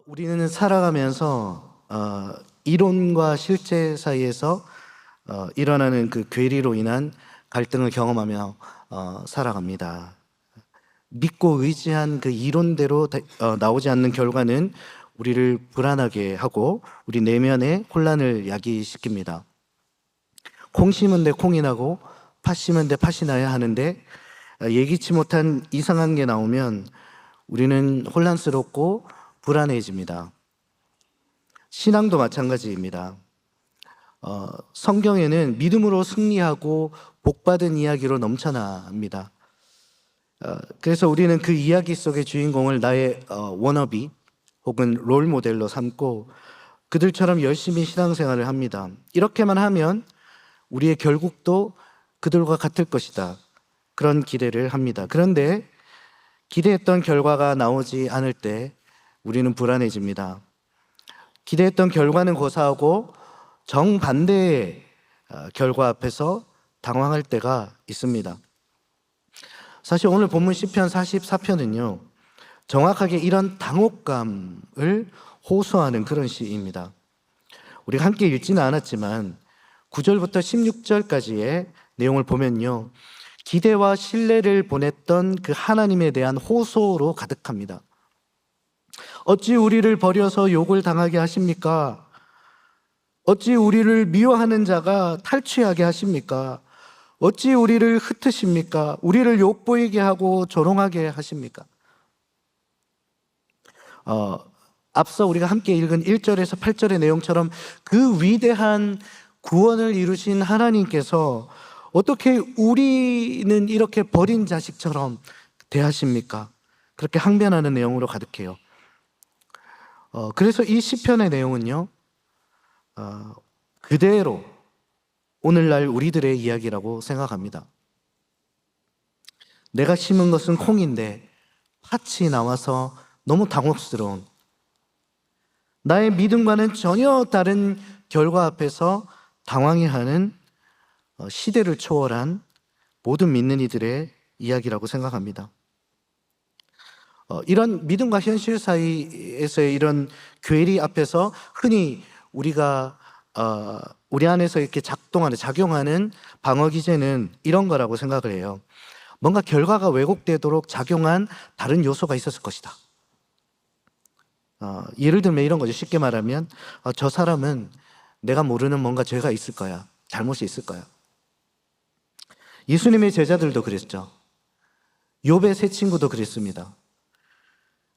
우리는 살아가면서 이론과 실제 사이에서 일어나는 그 괴리로 인한 갈등을 경험하며 살아갑니다. 믿고 의지한 그 이론대로 나오지 않는 결과는 우리를 불안하게 하고 우리 내면의 혼란을 야기시킵니다. 콩 심은 데 콩이 나고 팥 심은 데 팥이 나야 하는데 예기치 못한 이상한 게 나오면 우리는 혼란스럽고 불안해집니다. 신앙도 마찬가지입니다. 성경에는 믿음으로 승리하고 복받은 이야기로 넘쳐납니다. 그래서 우리는 그 이야기 속의 주인공을 나의 워너비 혹은 롤 모델로 삼고 그들처럼 열심히 신앙생활을 합니다. 이렇게만 하면 우리의 결국도 그들과 같을 것이다. 그런 기대를 합니다. 그런데 기대했던 결과가 나오지 않을 때 우리는 불안해집니다. 기대했던 결과는 고사하고 정반대의 결과 앞에서 당황할 때가 있습니다. 사실 오늘 본문 시편 44편은요, 정확하게 이런 당혹감을 호소하는 그런 시입니다. 우리가 함께 읽지는 않았지만 9절부터 16절까지의 내용을 보면요, 기대와 신뢰를 보냈던 그 하나님에 대한 호소로 가득합니다. 어찌 우리를 버려서 욕을 당하게 하십니까? 어찌 우리를 미워하는 자가 탈취하게 하십니까? 어찌 우리를 흩으십니까? 우리를 욕보이게 하고 조롱하게 하십니까? 앞서 우리가 함께 읽은 1절에서 8절의 내용처럼 그 위대한 구원을 이루신 하나님께서 어떻게 우리는 이렇게 버린 자식처럼 대하십니까? 그렇게 항변하는 내용으로 가득해요. 그래서 이 시편의 내용은요, 그대로 오늘날 우리들의 이야기라고 생각합니다. 내가 심은 것은 콩인데 팥이 나와서 너무 당혹스러운, 나의 믿음과는 전혀 다른 결과 앞에서 당황해하는 시대를 초월한 모든 믿는 이들의 이야기라고 생각합니다. 이런 믿음과 현실 사이에서의 이런 괴리 앞에서 흔히 우리가 우리 안에서 이렇게 작용하는 방어 기제는 이런 거라고 생각을 해요. 뭔가 결과가 왜곡되도록 작용한 다른 요소가 있었을 것이다. 예를 들면 이런 거죠. 쉽게 말하면 저 사람은 내가 모르는 뭔가 죄가 있을 거야. 잘못이 있을 거야. 예수님의 제자들도 그랬죠. 욥의 세 친구도 그랬습니다.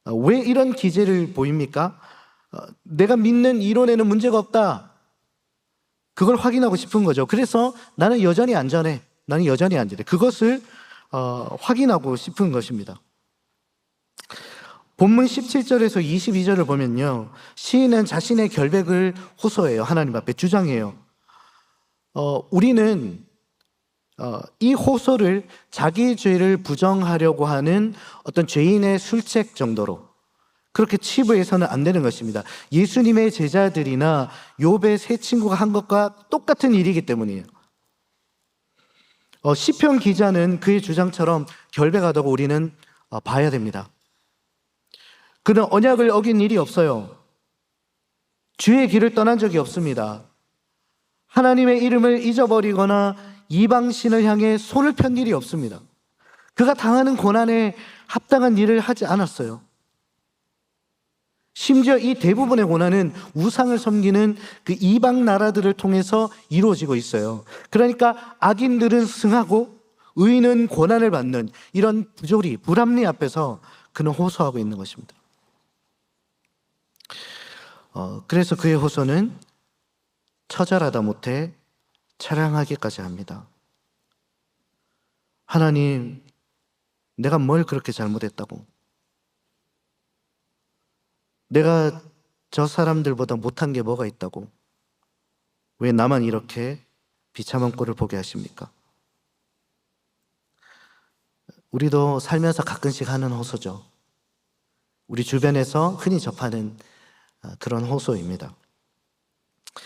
왜 이런 기제를 보입니까? 내가 믿는 이론에는 문제가 없다. 그걸 확인하고 싶은 거죠. 그래서 나는 여전히 안전해. 나는 여전히 안전해. 그것을 확인하고 싶은 것입니다. 본문 17절에서 22절을 보면요, 시인은 자신의 결백을 호소해요. 하나님 앞에 주장해요. 우리는 이 호소를 자기 죄를 부정하려고 하는 어떤 죄인의 술책 정도로 그렇게 치부해서는 안 되는 것입니다. 예수님의 제자들이나 욥의 세 친구가 한 것과 똑같은 일이기 때문이에요. 시편 기자는 그의 주장처럼 결백하다고 우리는 봐야 됩니다. 그는 언약을 어긴 일이 없어요. 주의 길을 떠난 적이 없습니다. 하나님의 이름을 잊어버리거나 이방신을 향해 손을 편 일이 없습니다. 그가 당하는 고난에 합당한 일을 하지 않았어요. 심지어 이 대부분의 고난은 우상을 섬기는 그 이방 나라들을 통해서 이루어지고 있어요. 그러니까 악인들은 승하고 의인은 고난을 받는 이런 부조리, 불합리 앞에서 그는 호소하고 있는 것입니다. 그래서 그의 호소는 처절하다 못해 차량하기까지 합니다. 하나님, 내가 뭘 그렇게 잘못했다고? 내가 저 사람들보다 못한 게 뭐가 있다고? 왜 나만 이렇게 비참한 꼴을 보게 하십니까? 우리도 살면서 가끔씩 하는 호소죠. 우리 주변에서 흔히 접하는 그런 호소입니다.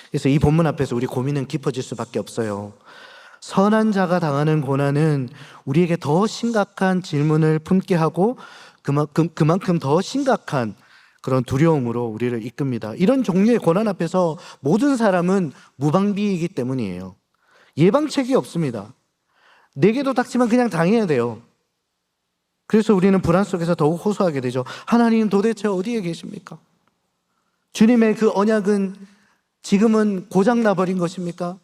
그래서 이 본문 앞에서 우리 고민은 깊어질 수밖에 없어요. 선한 자가 당하는 고난은 우리에게 더 심각한 질문을 품게 하고 그만큼 더 심각한 그런 두려움으로 우리를 이끕니다. 이런 종류의 고난 앞에서 모든 사람은 무방비이기 때문이에요. 예방책이 없습니다. 내게도 닥치면 그냥 당해야 돼요. 그래서 우리는 불안 속에서 더욱 호소하게 되죠. 하나님 도대체 어디에 계십니까? 주님의 그 언약은 지금은 고장나버린 것입니까?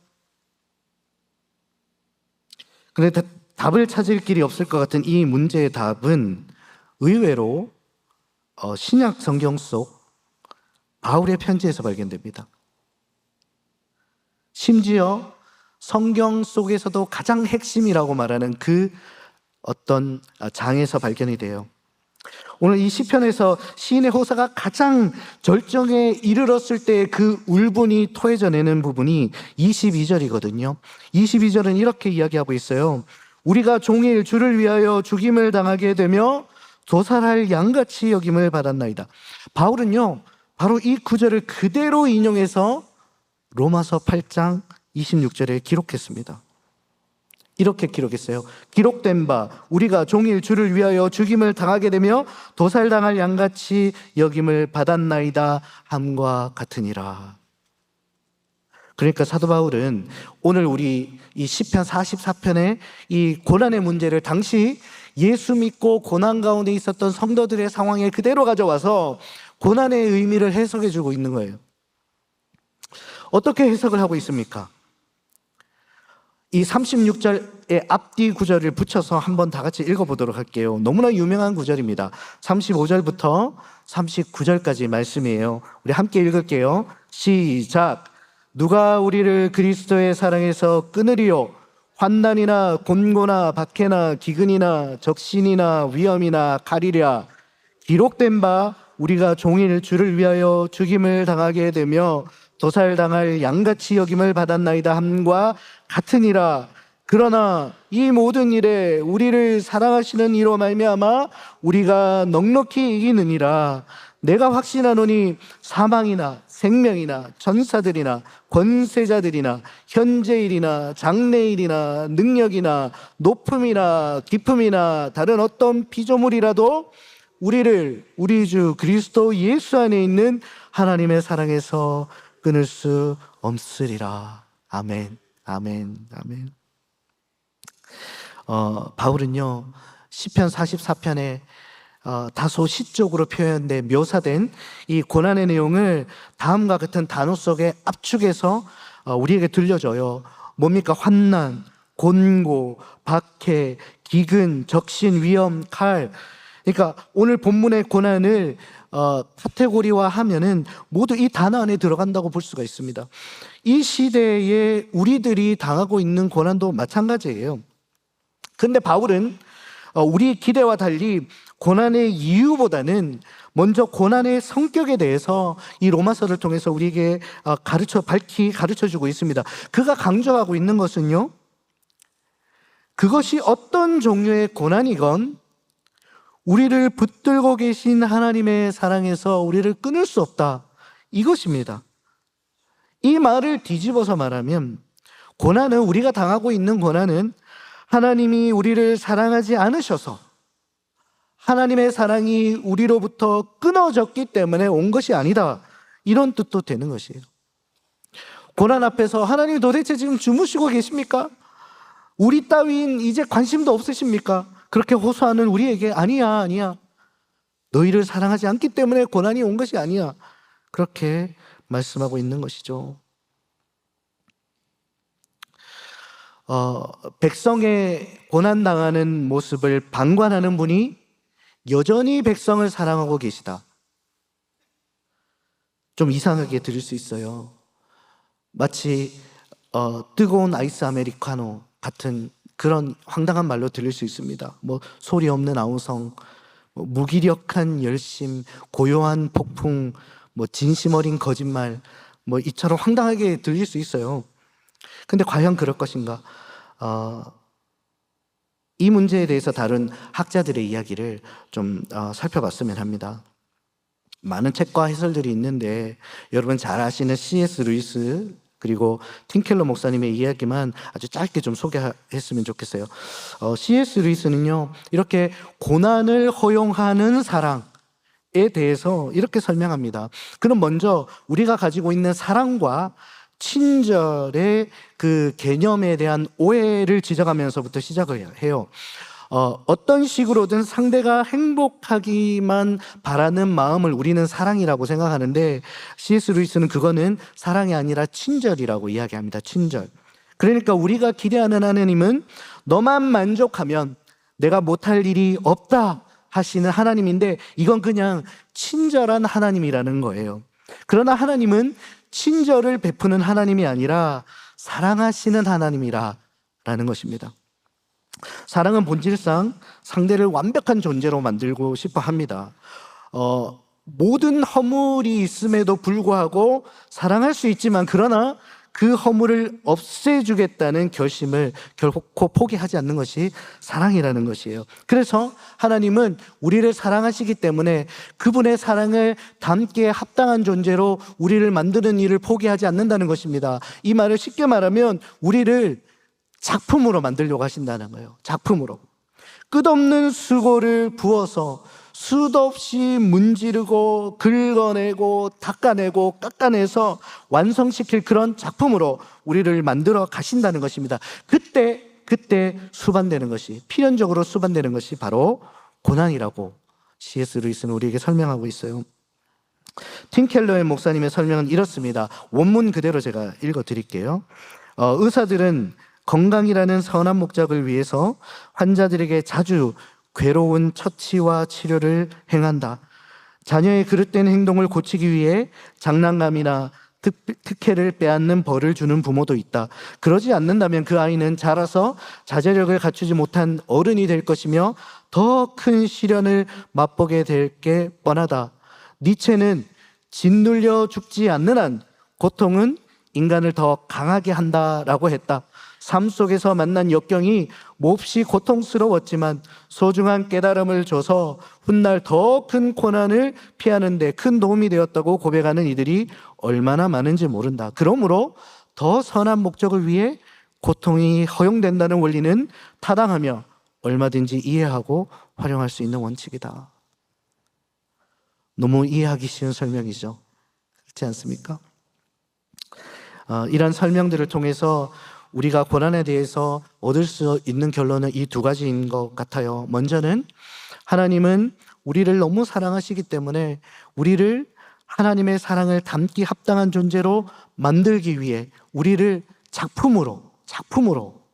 그런데 답을 찾을 길이 없을 것 같은 이 문제의 답은 의외로 신약 성경 속 바울의 편지에서 발견됩니다. 심지어 성경 속에서도 가장 핵심이라고 말하는 그 어떤 장에서 발견이 돼요. 오늘 이 시편에서 시인의 호사가 가장 절정에 이르렀을 때 그 울분이 토해져내는 부분이 22절이거든요. 22절은 이렇게 이야기하고 있어요. 우리가 종일 주를 위하여 죽임을 당하게 되며 도살할 양같이 여김을 받았나이다. 바울은요, 바로 이 구절을 그대로 인용해서 로마서 8장 26절에 기록했습니다. 이렇게 기록했어요. 기록된 바 우리가 종일 주를 위하여 죽임을 당하게 되며 도살당할 양같이 여김을 받았나이다 함과 같으니라. 그러니까 사도 바울은 오늘 우리 이 시편 44편의 이 고난의 문제를 당시 예수 믿고 고난 가운데 있었던 성도들의 상황에 그대로 가져와서 고난의 의미를 해석해 주고 있는 거예요. 어떻게 해석을 하고 있습니까? 이 36절의 앞뒤 구절을 붙여서 한번 다 같이 읽어보도록 할게요. 너무나 유명한 구절입니다. 35절부터 39절까지 말씀이에요. 우리 함께 읽을게요. 시작. 누가 우리를 그리스도의 사랑에서 끊으리요? 환난이나 곤고나 박해나 기근이나 적신이나 위험이나 칼이랴. 기록된 바 우리가 종일 주를 위하여 죽임을 당하게 되며 도살당할 양같이 여김을 받았나이다 함과 같으니라. 그러나 이 모든 일에 우리를 사랑하시는 이로 말미암아 우리가 넉넉히 이기느니라. 내가 확신하노니 사망이나 생명이나 전사들이나 권세자들이나 현재일이나 장래일이나 능력이나 높음이나 깊음이나 다른 어떤 피조물이라도 우리를 우리 주 그리스도 예수 안에 있는 하나님의 사랑에서 끊을 수 없으리라. 아멘, 아멘, 아멘. 바울은요, 시편 44편에 다소 시적으로 표현된 묘사된 이 고난의 내용을 다음과 같은 단어 속에 압축해서 우리에게 들려줘요. 뭡니까? 환난, 곤고, 박해, 기근, 적신, 위험, 칼. 그러니까 오늘 본문의 고난을 카테고리화 하면은 모두 이 단어 안에 들어간다고 볼 수가 있습니다. 이 시대에 우리들이 당하고 있는 고난도 마찬가지예요. 근데 바울은 우리 기대와 달리 고난의 이유보다는 먼저 고난의 성격에 대해서 이 로마서를 통해서 우리에게 밝히 가르쳐주고 있습니다. 그가 강조하고 있는 것은요, 그것이 어떤 종류의 고난이건 우리를 붙들고 계신 하나님의 사랑에서 우리를 끊을 수 없다, 이것입니다. 이 말을 뒤집어서 말하면 고난은, 우리가 당하고 있는 고난은 하나님이 우리를 사랑하지 않으셔서 하나님의 사랑이 우리로부터 끊어졌기 때문에 온 것이 아니다, 이런 뜻도 되는 것이에요. 고난 앞에서 하나님 도대체 지금 주무시고 계십니까? 우리 따윈 이제 관심도 없으십니까? 그렇게 호소하는 우리에게 아니야. 너희를 사랑하지 않기 때문에 고난이 온 것이 아니야, 그렇게 말씀하고 있는 것이죠. 백성의 고난당하는 모습을 방관하는 분이 여전히 백성을 사랑하고 계시다. 좀 이상하게 들릴 수 있어요. 마치 뜨거운 아이스 아메리카노 같은 그런 황당한 말로 들릴 수 있습니다. 소리 없는 아우성, 무기력한 열심, 고요한 폭풍, 진심 어린 거짓말, 이처럼 황당하게 들릴 수 있어요. 근데 과연 그럴 것인가? 이 문제에 대해서 다른 학자들의 이야기를 좀 살펴봤으면 합니다. 많은 책과 해설들이 있는데 여러분 잘 아시는 C.S. 루이스 그리고 팀켈러 목사님의 이야기만 아주 짧게 좀 소개했으면 좋겠어요. C.S. 루이스는요, 이렇게 고난을 허용하는 사랑, 대해서 이렇게 설명합니다. 그럼 먼저 우리가 가지고 있는 사랑과 친절의 그 개념에 대한 오해를 지적하면서부터 시작을 해요. 어떤 식으로든 상대가 행복하기만 바라는 마음을 우리는 사랑이라고 생각하는데, C.S. 루이스는 그거는 사랑이 아니라 친절이라고 이야기합니다. 친절. 그러니까 우리가 기대하는 하나님은 너만 만족하면 내가 못할 일이 없다 하시는 하나님인데, 이건 그냥 친절한 하나님이라는 거예요. 그러나 하나님은 친절을 베푸는 하나님이 아니라 사랑하시는 하나님이라는 것입니다. 사랑은 본질상 상대를 완벽한 존재로 만들고 싶어 합니다. 모든 허물이 있음에도 불구하고 사랑할 수 있지만, 그러나 그 허물을 없애주겠다는 결심을 결코 포기하지 않는 것이 사랑이라는 것이에요. 그래서 하나님은 우리를 사랑하시기 때문에 그분의 사랑을 담기에 합당한 존재로 우리를 만드는 일을 포기하지 않는다는 것입니다. 이 말을 쉽게 말하면 우리를 작품으로 만들려고 하신다는 거예요. 작품으로. 끝없는 수고를 부어서 수도 없이 문지르고 긁어내고 닦아내고 깎아내서 완성시킬 그런 작품으로 우리를 만들어 가신다는 것입니다. 그때 수반되는 것이, 필연적으로 수반되는 것이 바로 고난이라고 C.S. 루이스는 우리에게 설명하고 있어요. 팀 켈러의 목사님의 설명은 이렇습니다. 원문 그대로 제가 읽어드릴게요. 의사들은 건강이라는 선한 목적을 위해서 환자들에게 자주 괴로운 처치와 치료를 행한다. 자녀의 그릇된 행동을 고치기 위해 장난감이나 특혜를 빼앗는 벌을 주는 부모도 있다. 그러지 않는다면 그 아이는 자라서 자제력을 갖추지 못한 어른이 될 것이며 더 큰 시련을 맛보게 될 게 뻔하다. 니체는 짓눌려 죽지 않는 한 고통은 인간을 더 강하게 한다라고 했다. 삶 속에서 만난 역경이 몹시 고통스러웠지만 소중한 깨달음을 줘서 훗날 더 큰 고난을 피하는 데 큰 도움이 되었다고 고백하는 이들이 얼마나 많은지 모른다. 그러므로 더 선한 목적을 위해 고통이 허용된다는 원리는 타당하며 얼마든지 이해하고 활용할 수 있는 원칙이다. 너무 이해하기 쉬운 설명이죠. 그렇지 않습니까? 이런 설명들을 통해서 우리가 고난에 대해서 얻을 수 있는 결론은 이 두 가지인 것 같아요. 먼저는 하나님은 우리를 너무 사랑하시기 때문에 우리를 하나님의 사랑을 담기 합당한 존재로 만들기 위해 우리를 작품으로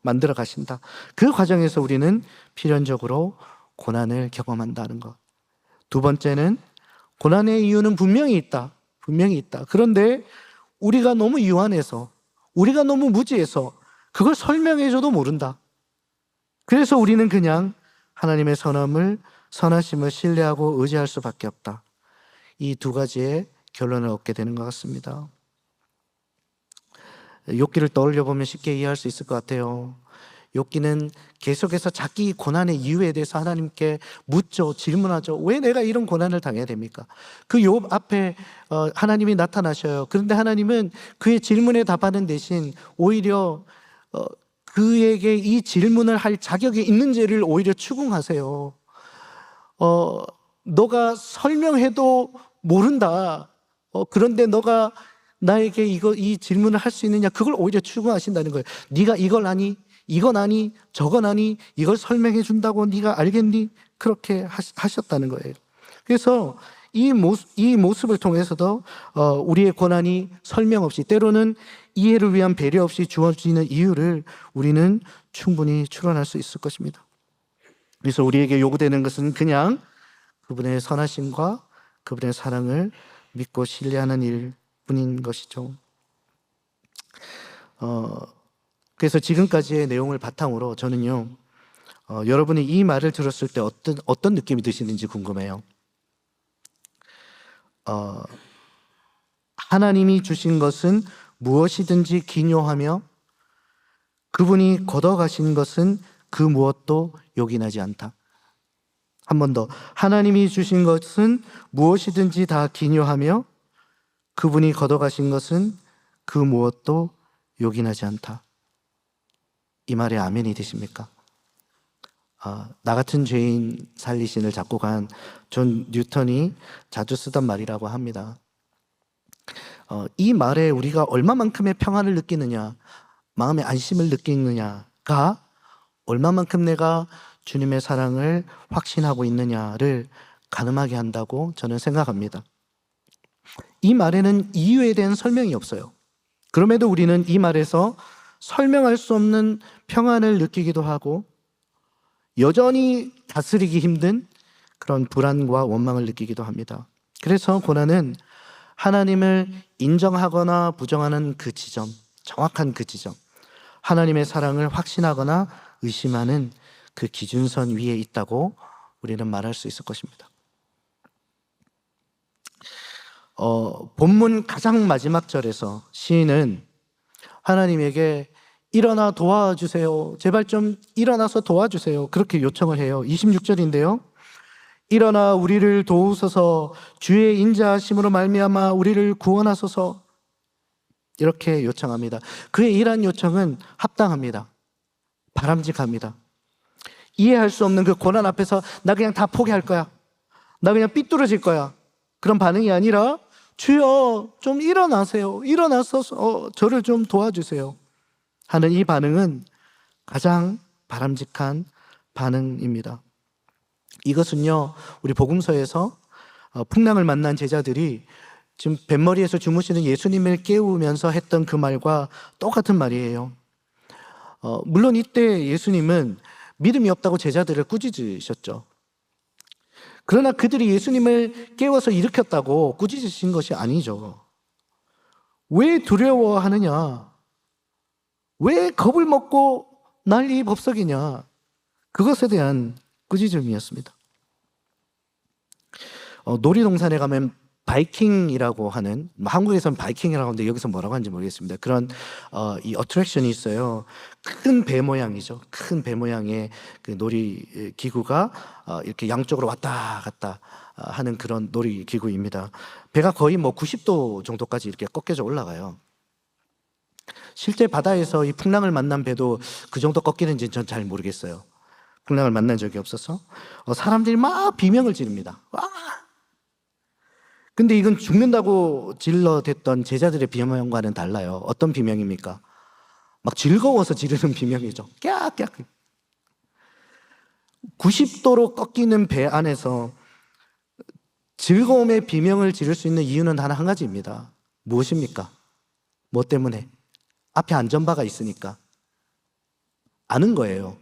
만들어 가신다. 그 과정에서 우리는 필연적으로 고난을 경험한다는 것. 두 번째는 고난의 이유는 분명히 있다. 그런데 우리가 너무 유한해서, 우리가 너무 무지해서 그걸 설명해줘도 모른다. 그래서 우리는 그냥 하나님의 선하심을 신뢰하고 의지할 수밖에 없다. 이 두 가지의 결론을 얻게 되는 것 같습니다. 욥기를 떠올려 보면 쉽게 이해할 수 있을 것 같아요. 욥기는 계속해서 자기 고난의 이유에 대해서 하나님께 묻죠, 질문하죠. 왜 내가 이런 고난을 당해야 됩니까? 그 욥 앞에 하나님이 나타나셔요. 그런데 하나님은 그의 질문에 답하는 대신 오히려 그에게 이 질문을 할 자격이 있는지를 오히려 추궁하세요. 너가 설명해도 모른다. 그런데 너가 나에게 이 질문을 할 수 있느냐? 그걸 오히려 추궁하신다는 거예요. 네가 이걸 아니? 이건 아니? 저건 아니? 이걸 설명해 준다고 네가 알겠니? 그렇게 하셨다는 거예요. 그래서 이 모습을 통해서도 우리의 고난이 설명 없이, 때로는 이해를 위한 배려 없이 주어지는 이유를 우리는 충분히 추론할 수 있을 것입니다. 그래서 우리에게 요구되는 것은 그냥 그분의 선하심과 그분의 사랑을 믿고 신뢰하는 일뿐인 것이죠. 그래서 지금까지의 내용을 바탕으로 저는요, 여러분이 이 말을 들었을 때 어떤 느낌이 드시는지 궁금해요. 하나님이 주신 것은 무엇이든지 기묘하며 그분이 걷어가신 것은 그 무엇도 요긴하지 않다. 한 번 더. 하나님이 주신 것은 무엇이든지 다 기묘하며 그분이 걷어가신 것은 그 무엇도 요긴하지 않다. 이 말에 아멘이 되십니까? 나 같은 죄인 살리신을 작곡한 존 뉴턴이 자주 쓰던 말이라고 합니다. 이 말에 우리가 얼마만큼의 평안을 느끼느냐, 마음의 안심을 느끼느냐가 얼마만큼 내가 주님의 사랑을 확신하고 있느냐를 가늠하게 한다고 저는 생각합니다. 이 말에는 이유에 대한 설명이 없어요. 그럼에도 우리는 이 말에서 설명할 수 없는 평안을 느끼기도 하고 여전히 다스리기 힘든 그런 불안과 원망을 느끼기도 합니다. 그래서 고난은 하나님을 인정하거나 부정하는 그 지점, 정확한 그 지점, 하나님의 사랑을 확신하거나 의심하는 그 기준선 위에 있다고 우리는 말할 수 있을 것입니다. 본문 가장 마지막 절에서 시인은 하나님에게 일어나 도와주세요. 제발 좀 일어나서 도와주세요. 그렇게 요청을 해요. 26절인데요. 일어나 우리를 도우소서, 주의 인자하심으로 말미암아 우리를 구원하소서. 이렇게 요청합니다. 그의 이러한 요청은 합당합니다. 바람직합니다. 이해할 수 없는 그 고난 앞에서 나 그냥 다 포기할 거야, 나 그냥 삐뚤어질 거야, 그런 반응이 아니라 주여 좀 일어나세요. 일어나서 저를 좀 도와주세요 하는 이 반응은 가장 바람직한 반응입니다. 이것은요, 우리 복음서에서 풍랑을 만난 제자들이 지금 뱃머리에서 주무시는 예수님을 깨우면서 했던 그 말과 똑같은 말이에요. 물론 이때 예수님은 믿음이 없다고 제자들을 꾸짖으셨죠. 그러나 그들이 예수님을 깨워서 일으켰다고 꾸짖으신 것이 아니죠. 왜 두려워하느냐? 왜 겁을 먹고 난리 법석이냐? 그것에 대한 꾸짖음이었습니다. 놀이동산에 가면 바이킹이라고 하는, 한국에서는 바이킹이라고 하는데 여기서 뭐라고 하는지 모르겠습니다. 그런 이 어트랙션이 있어요. 큰 배 모양이죠. 큰 배 모양의 그 놀이 기구가 이렇게 양쪽으로 왔다 갔다 하는 그런 놀이 기구입니다. 배가 거의 90도 정도까지 이렇게 꺾여져 올라가요. 실제 바다에서 이 풍랑을 만난 배도 그 정도 꺾이는지는 전 잘 모르겠어요. 풍랑을 만난 적이 없어서. 사람들이 막 비명을 지릅니다. 와! 근데 이건 죽는다고 질러댔던 제자들의 비명과는 달라요. 어떤 비명입니까? 막 즐거워서 지르는 비명이죠. 깍깍. 90도로 꺾이는 배 안에서 즐거움의 비명을 지를 수 있는 이유는 단 한 가지입니다. 무엇입니까? 뭐 때문에? 앞에 안전바가 있으니까. 아는 거예요.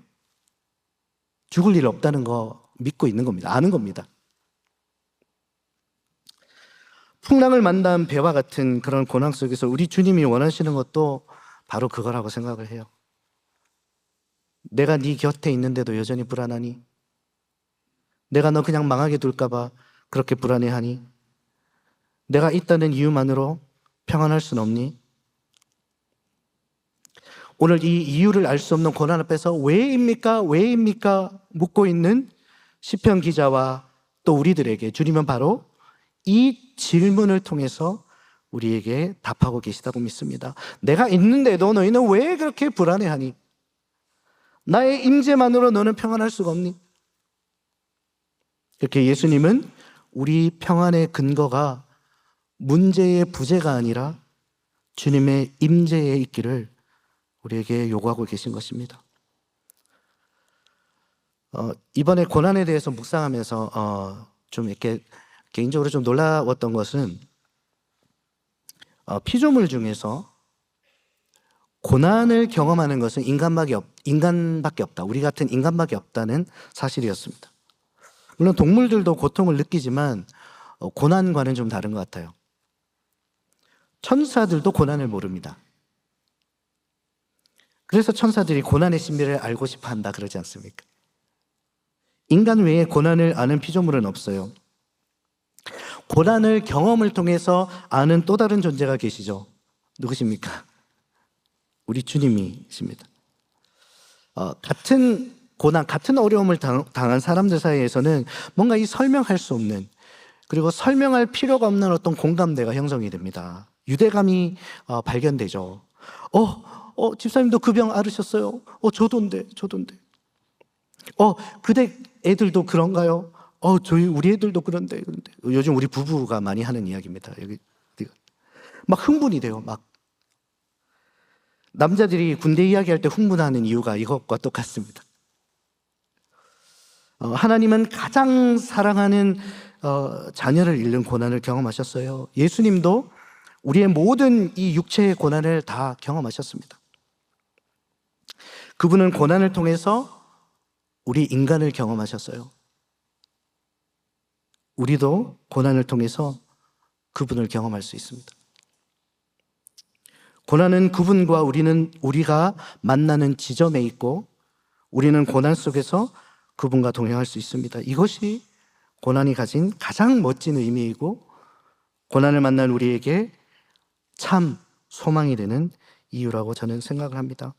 죽을 일 없다는 거 믿고 있는 겁니다. 아는 겁니다. 풍랑을 만난 배와 같은 그런 고난 속에서 우리 주님이 원하시는 것도 바로 그거라고 생각을 해요. 내가 네 곁에 있는데도 여전히 불안하니? 내가 너 그냥 망하게 둘까 봐 그렇게 불안해하니? 내가 있다는 이유만으로 평안할 순 없니? 오늘 이 이유를 알 수 없는 고난 앞에서 왜입니까? 왜입니까? 묻고 있는 시편 기자와 또 우리들에게 주님은 바로 이 질문을 통해서 우리에게 답하고 계시다고 믿습니다. 내가 있는데도 너희는 왜 그렇게 불안해하니? 나의 임재만으로 너는 평안할 수가 없니? 이렇게 예수님은 우리 평안의 근거가 문제의 부재가 아니라 주님의 임재에 있기를 우리에게 요구하고 계신 것입니다. 이번에 고난에 대해서 묵상하면서 좀 이렇게 개인적으로 좀 놀라웠던 것은 피조물 중에서 고난을 경험하는 것은 인간밖에 없다. 우리 같은 인간밖에 없다는 사실이었습니다. 물론 동물들도 고통을 느끼지만 고난과는 좀 다른 것 같아요. 천사들도 고난을 모릅니다. 그래서 천사들이 고난의 신비를 알고 싶어 한다 그러지 않습니까? 인간 외에 고난을 아는 피조물은 없어요. 고난을 경험을 통해서 아는 또 다른 존재가 계시죠. 누구십니까? 우리 주님이십니다. 같은 고난, 같은 어려움을 당한 사람들 사이에서는 뭔가 이 설명할 수 없는, 그리고 설명할 필요가 없는 어떤 공감대가 형성이 됩니다. 유대감이 발견되죠. 집사님도 그 병 앓으셨어요? 저도인데. 그대 애들도 그런가요? 우리 애들도 그런데. 요즘 우리 부부가 많이 하는 이야기입니다. 여기 막 흥분이 돼요. 막 남자들이 군대 이야기할 때 흥분하는 이유가 이것과 똑같습니다. 하나님은 가장 사랑하는 자녀를 잃는 고난을 경험하셨어요. 예수님도 우리의 모든 이 육체의 고난을 다 경험하셨습니다. 그분은 고난을 통해서 우리 인간을 경험하셨어요. 우리도 고난을 통해서 그분을 경험할 수 있습니다. 고난은 그분과 우리가 만나는 지점에 있고, 우리는 고난 속에서 그분과 동행할 수 있습니다. 이것이 고난이 가진 가장 멋진 의미이고, 고난을 만난 우리에게 참 소망이 되는 이유라고 저는 생각을 합니다.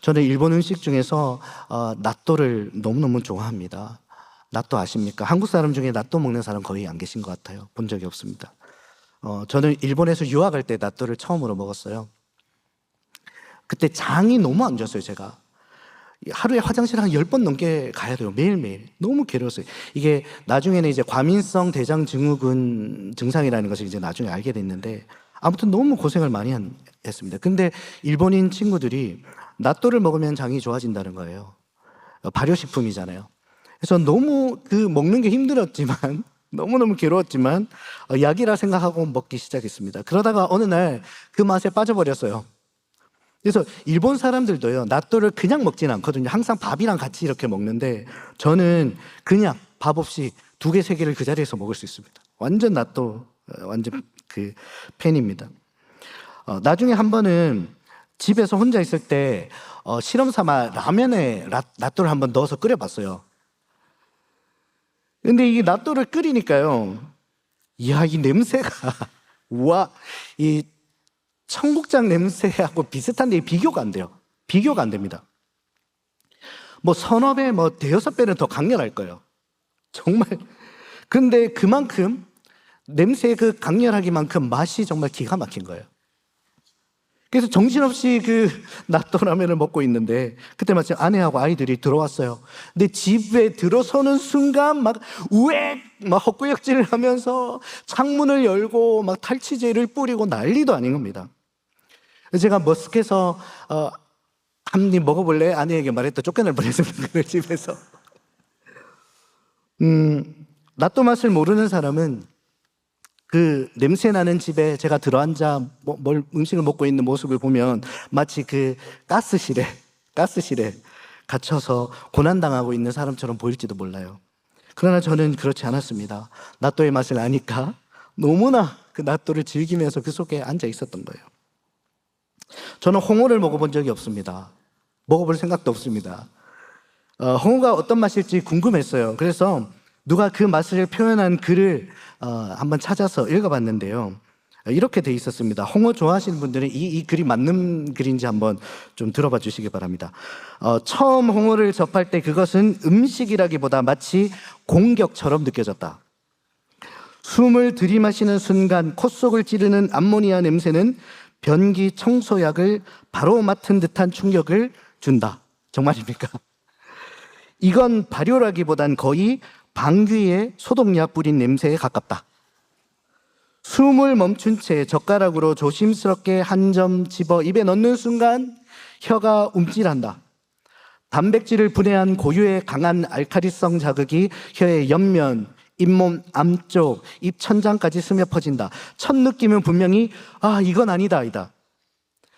저는 일본 음식 중에서 나또를 너무너무 좋아합니다. 나또 아십니까? 한국 사람 중에 나또 먹는 사람 거의 안 계신 것 같아요. 본 적이 없습니다. 저는 일본에서 유학할 때 나또를 처음으로 먹었어요. 그때 장이 너무 안 좋았어요, 제가. 하루에 화장실 한 10번 넘게 가야 돼요, 매일매일. 너무 괴로웠어요. 이게 나중에는 이제 과민성 대장 증후군 증상이라는 것을 이제 나중에 알게 됐는데, 아무튼 너무 고생을 많이 했습니다. 근데 일본인 친구들이 나또를 먹으면 장이 좋아진다는 거예요. 발효식품이잖아요. 그래서 너무 먹는 게 힘들었지만, 너무너무 괴로웠지만 약이라 생각하고 먹기 시작했습니다. 그러다가 어느 날 그 맛에 빠져버렸어요. 그래서 일본 사람들도요, 나또를 그냥 먹진 않거든요. 항상 밥이랑 같이 이렇게 먹는데, 저는 그냥 밥 없이 2개, 3개를 그 자리에서 먹을 수 있습니다. 완전 나또, 완전 팬입니다. 나중에 한 번은 집에서 혼자 있을 때 실험 삼아 라면에 나또를 한번 넣어서 끓여봤어요. 근데 이 나또를 끓이니까요, 이야, 이 냄새가 우와, 이 청국장 냄새하고 비슷한데 비교가 안 돼요. 비교가 안 됩니다. 뭐 서너 배, 대여섯 배는 더 강렬할 거예요. 정말. 근데 그만큼 냄새의 그 강렬하기만큼 맛이 정말 기가 막힌 거예요. 그래서 정신없이 나또라면을 먹고 있는데, 그때 마침 아내하고 아이들이 들어왔어요. 근데 집에 들어서는 순간 막 헛구역질을 하면서 창문을 열고 막 탈취제를 뿌리고 난리도 아닌 겁니다. 제가 머쓱해서 한 입 먹어볼래? 아내에게 말했다 쫓겨날 뻔했습니다. 그 집에서. 나또 맛을 모르는 사람은 그 냄새 나는 집에 제가 들어앉아 음식을 먹고 있는 모습을 보면 마치 가스실에 갇혀서 고난당하고 있는 사람처럼 보일지도 몰라요. 그러나 저는 그렇지 않았습니다. 나또의 맛을 아니까 너무나 그 나또를 즐기면서 그 속에 앉아 있었던 거예요. 저는 홍어를 먹어본 적이 없습니다. 먹어볼 생각도 없습니다. 홍어가 어떤 맛일지 궁금했어요. 그래서 누가 그 맛을 표현한 글을 한번 찾아서 읽어봤는데요. 이렇게 돼 있었습니다. 홍어 좋아하시는 분들은 이 글이 맞는 글인지 한번 좀 들어봐 주시기 바랍니다. 처음 홍어를 접할 때 그것은 음식이라기보다 마치 공격처럼 느껴졌다. 숨을 들이마시는 순간 콧속을 찌르는 암모니아 냄새는 변기 청소약을 바로 맡은 듯한 충격을 준다. 정말입니까? 이건 발효라기보단 거의 방귀에 소독약 뿌린 냄새에 가깝다. 숨을 멈춘 채 젓가락으로 조심스럽게 한 점 집어 입에 넣는 순간 혀가 움찔한다. 단백질을 분해한 고유의 강한 알칼리성 자극이 혀의 옆면, 잇몸 앞쪽, 입 천장까지 스며 퍼진다. 첫 느낌은 분명히 이건 아니다.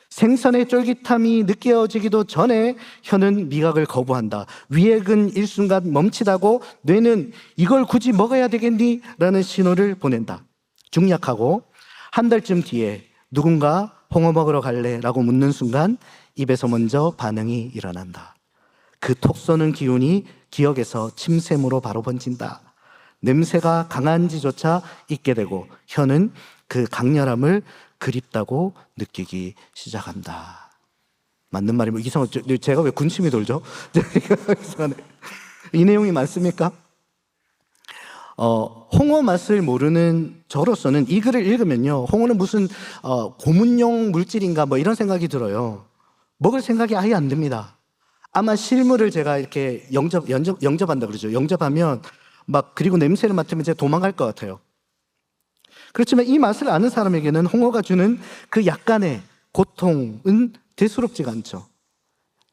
생선의 쫄깃함이 느껴지기도 전에 혀는 미각을 거부한다. 위액은 일순간 멈칫하고 뇌는 이걸 굳이 먹어야 되겠니? 라는 신호를 보낸다. 중약하고 한 달쯤 뒤에 누군가 홍어 먹으러 갈래? 라고 묻는 순간 입에서 먼저 반응이 일어난다. 그 톡 쏘는 기운이 기억에서 침샘으로 바로 번진다. 냄새가 강한지조차 잊게 되고 혀는 그 강렬함을 그립다고 느끼기 시작한다. 맞는 말이면 제가 왜 군침이 돌죠? 이 내용이 맞습니까? 홍어 맛을 모르는 저로서는 이 글을 읽으면요, 홍어는 무슨 고문용 물질인가 이런 생각이 들어요. 먹을 생각이 아예 안 듭니다. 아마 실물을 제가 이렇게 영접한다 그러죠. 영접하면 그리고 냄새를 맡으면 제가 도망갈 것 같아요. 그렇지만 이 맛을 아는 사람에게는 홍어가 주는 그 약간의 고통은 대수롭지가 않죠.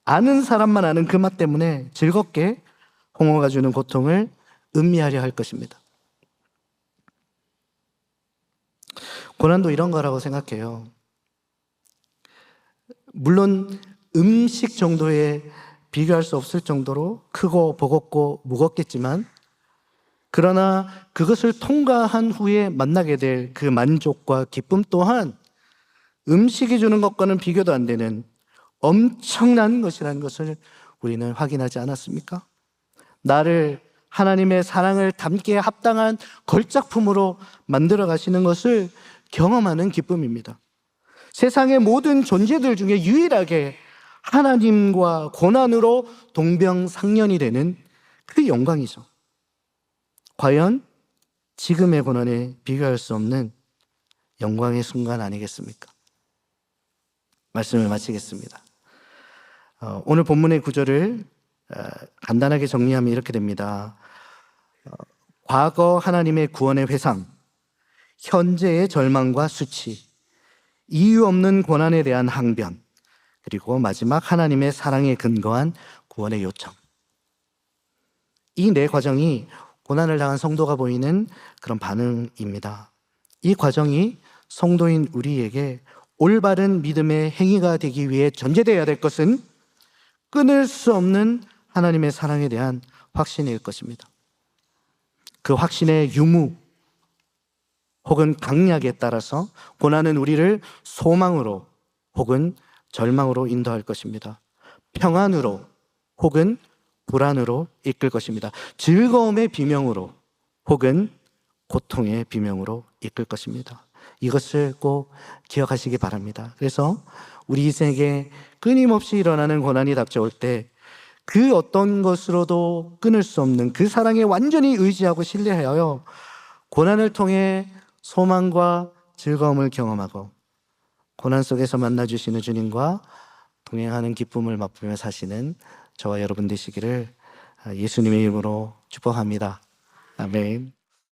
아는 사람만 아는 그 맛 때문에 즐겁게 홍어가 주는 고통을 음미하려 할 것입니다. 고난도 이런 거라고 생각해요. 물론 음식 정도에 비교할 수 없을 정도로 크고 버겁고 무겁겠지만, 그러나 그것을 통과한 후에 만나게 될 그 만족과 기쁨 또한 음식이 주는 것과는 비교도 안 되는 엄청난 것이라는 것을 우리는 확인하지 않았습니까? 나를 하나님의 사랑을 담기에 합당한 걸작품으로 만들어 가시는 것을 경험하는 기쁨입니다. 세상의 모든 존재들 중에 유일하게 하나님과 고난으로 동병상련이 되는 그 영광이죠. 과연 지금의 고난에 비교할 수 없는 영광의 순간 아니겠습니까? 말씀을 마치겠습니다. 오늘 본문의 구절을 간단하게 정리하면 이렇게 됩니다. 과거 하나님의 구원의 회상, 현재의 절망과 수치, 이유 없는 고난에 대한 항변, 그리고 마지막 하나님의 사랑에 근거한 구원의 요청. 이 네 과정이 고난을 당한 성도가 보이는 그런 반응입니다. 이 과정이 성도인 우리에게 올바른 믿음의 행위가 되기 위해 전제되어야 될 것은 끊을 수 없는 하나님의 사랑에 대한 확신일 것입니다. 그 확신의 유무 혹은 강약에 따라서 고난은 우리를 소망으로 혹은 절망으로 인도할 것입니다. 평안으로 혹은 불안으로 이끌 것입니다. 즐거움의 비명으로 혹은 고통의 비명으로 이끌 것입니다. 이것을 꼭 기억하시기 바랍니다. 그래서 우리 인생에 끊임없이 일어나는 고난이 닥쳐올 때 그 어떤 것으로도 끊을 수 없는 그 사랑에 완전히 의지하고 신뢰하여 고난을 통해 소망과 즐거움을 경험하고 고난 속에서 만나주시는 주님과 동행하는 기쁨을 맛보며 사시는 저와 여러분 되시기를 예수님의 이름으로 축복합니다. 아멘.